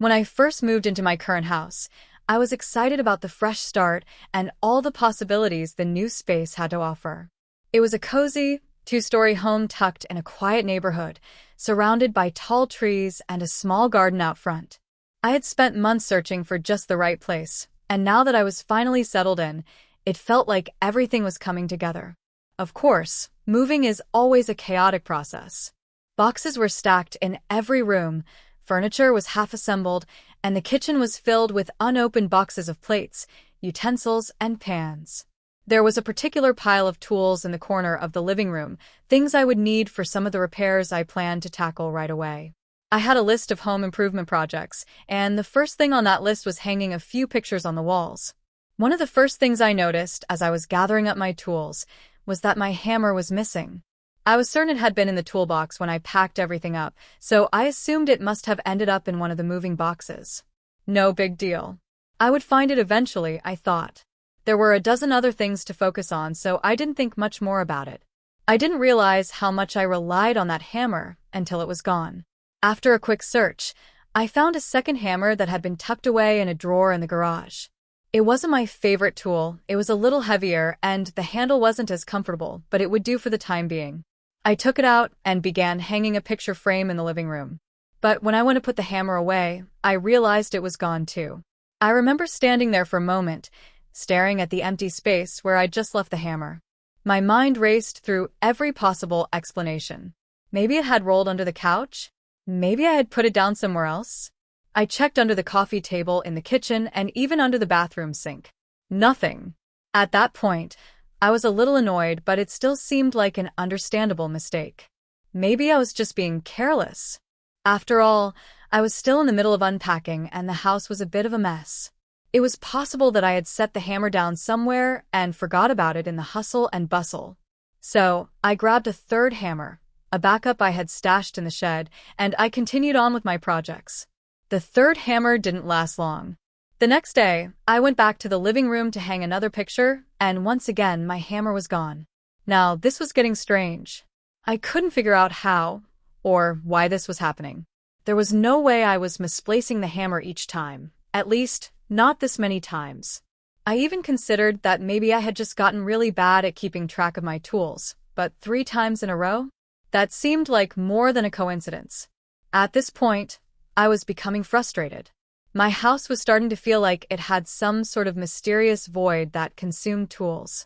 When I first moved into my current house, I was excited about the fresh start and all the possibilities the new space had to offer. It was a cozy, two-story home tucked in a quiet neighborhood, surrounded by tall trees and a small garden out front. I had spent months searching for just the right place, and now that I was finally settled in, it felt like everything was coming together. Of course, moving is always a chaotic process. Boxes were stacked in every room, furniture was half-assembled, and the kitchen was filled with unopened boxes of plates, utensils, and pans. There was a particular pile of tools in the corner of the living room, things I would need for some of the repairs I planned to tackle right away. I had a list of home improvement projects, and the first thing on that list was hanging a few pictures on the walls. One of the first things I noticed as I was gathering up my tools was that my hammer was missing. I was certain it had been in the toolbox when I packed everything up, so I assumed it must have ended up in one of the moving boxes. No big deal. I would find it eventually, I thought. There were a dozen other things to focus on, so I didn't think much more about it. I didn't realize how much I relied on that hammer until it was gone. After a quick search, I found a second hammer that had been tucked away in a drawer in the garage. It wasn't my favorite tool, it was a little heavier, and the handle wasn't as comfortable, but it would do for the time being. I took it out and began hanging a picture frame in the living room. But when I went to put the hammer away, I realized it was gone too. I remember standing there for a moment, staring at the empty space where I'd just left the hammer. My mind raced through every possible explanation. Maybe it had rolled under the couch? Maybe I had put it down somewhere else? I checked under the coffee table in the kitchen and even under the bathroom sink. Nothing. At that point, I was a little annoyed, but it still seemed like an understandable mistake. Maybe I was just being careless. After all, I was still in the middle of unpacking and the house was a bit of a mess. It was possible that I had set the hammer down somewhere and forgot about it in the hustle and bustle. So, I grabbed a third hammer, a backup I had stashed in the shed, and I continued on with my projects. The third hammer didn't last long. The next day, I went back to the living room to hang another picture, and once again my hammer was gone. Now, this was getting strange. I couldn't figure out how or why this was happening. There was no way I was misplacing the hammer each time, at least not this many times. I even considered that maybe I had just gotten really bad at keeping track of my tools, but 3 times in a row? That seemed like more than a coincidence. At this point, I was becoming frustrated. My house was starting to feel like it had some sort of mysterious void that consumed tools.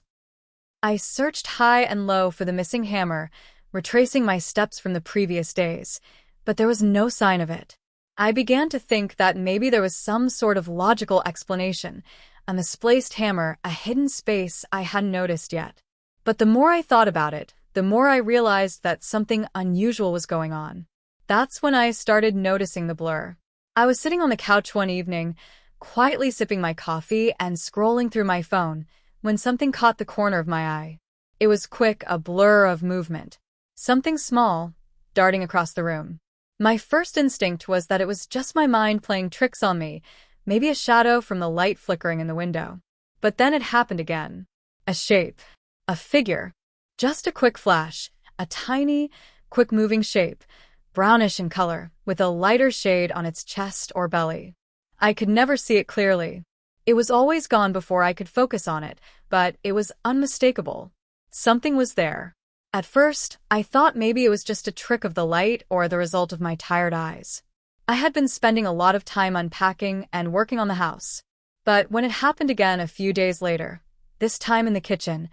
I searched high and low for the missing hammer, retracing my steps from the previous days, but there was no sign of it. I began to think that maybe there was some sort of logical explanation, a misplaced hammer, a hidden space I hadn't noticed yet. But the more I thought about it, the more I realized that something unusual was going on. That's when I started noticing the blur. I was sitting on the couch one evening, quietly sipping my coffee and scrolling through my phone, when something caught the corner of my eye. It was quick, a blur of movement. Something small, darting across the room. My first instinct was that it was just my mind playing tricks on me, maybe a shadow from the light flickering in the window. But then it happened again. A shape. A figure. Just a quick flash. A tiny, quick-moving shape, brownish in color, with a lighter shade on its chest or belly. I could never see it clearly. It was always gone before I could focus on it, but it was unmistakable. Something was there. At first, I thought maybe it was just a trick of the light or the result of my tired eyes. I had been spending a lot of time unpacking and working on the house. But when it happened again a few days later, this time in the kitchen,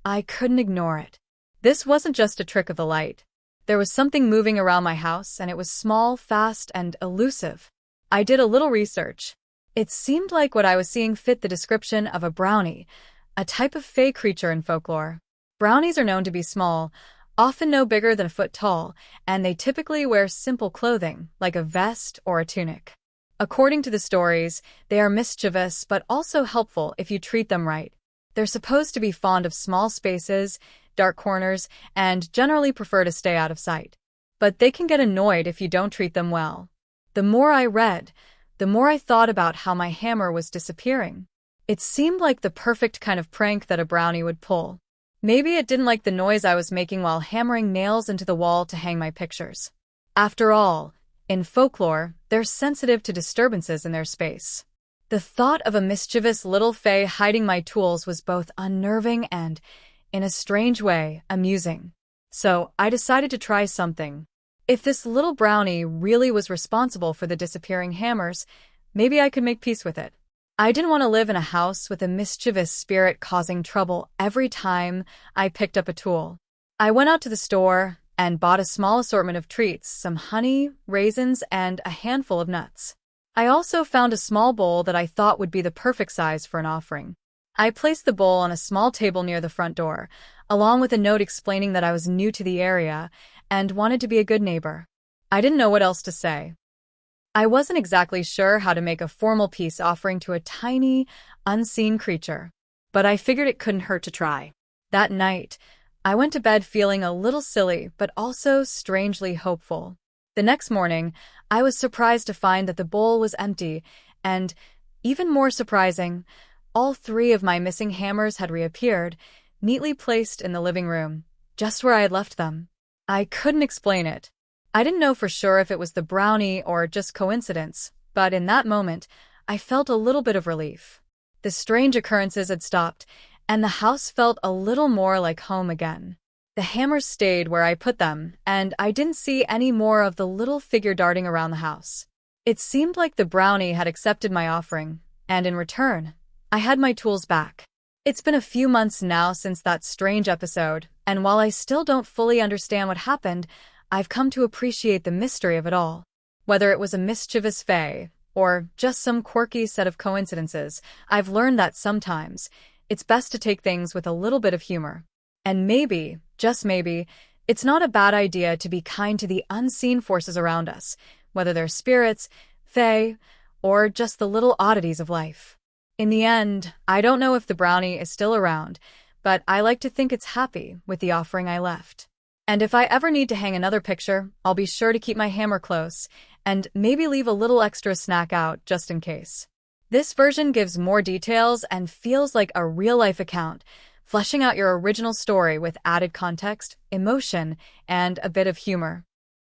I couldn't ignore it. This wasn't just a trick of the light. There was something moving around my house, and it was small, fast, and elusive. I did a little research. It seemed like what I was seeing fit the description of a brownie, a type of fey creature in folklore. Brownies are known to be small, often no bigger than a foot tall, and they typically wear simple clothing, like a vest or a tunic. According to the stories, they are mischievous but also helpful if you treat them right. They're supposed to be fond of small spaces, dark corners, and generally prefer to stay out of sight. But they can get annoyed if you don't treat them well. The more I read, the more I thought about how my hammer was disappearing. It seemed like the perfect kind of prank that a brownie would pull. Maybe it didn't like the noise I was making while hammering nails into the wall to hang my pictures. After all, In folklore, they're sensitive to disturbances in their space. The thought of a mischievous little fae hiding my tools was both unnerving and, in a strange way, amusing. So I decided to try something. If this little brownie really was responsible for the disappearing hammers, maybe I could make peace with it. I didn't want to live in a house with a mischievous spirit causing trouble every time I picked up a tool. I went out to the store and bought a small assortment of treats, some honey, raisins, and a handful of nuts. I also found a small bowl that I thought would be the perfect size for an offering. I placed the bowl on a small table near the front door, along with a note explaining that I was new to the area and wanted to be a good neighbor. I didn't know what else to say. I wasn't exactly sure how to make a formal peace offering to a tiny, unseen creature, but I figured it couldn't hurt to try. That night, I went to bed feeling a little silly, but also strangely hopeful. The next morning, I was surprised to find that the bowl was empty, and, even more surprising, all 3 of my missing hammers had reappeared, neatly placed in the living room, just where I had left them. I couldn't explain it. I didn't know for sure if it was the brownie or just coincidence, but in that moment, I felt a little bit of relief. The strange occurrences had stopped, and the house felt a little more like home again. The hammers stayed where I put them, and I didn't see any more of the little figure darting around the house. It seemed like the brownie had accepted my offering, and in return, I had my tools back. It's been a few months now since that strange episode, and while I still don't fully understand what happened, I've come to appreciate the mystery of it all. Whether it was a mischievous fae, or just some quirky set of coincidences, I've learned that sometimes it's best to take things with a little bit of humor. And maybe, just maybe, it's not a bad idea to be kind to the unseen forces around us, whether they're spirits, fae, or just the little oddities of life. In the end, I don't know if the brownie is still around, but I like to think it's happy with the offering I left. And if I ever need to hang another picture, I'll be sure to keep my hammer close, and maybe leave a little extra snack out just in case. This version gives more details and feels like a real-life account, fleshing out your original story with added context, emotion, and a bit of humor.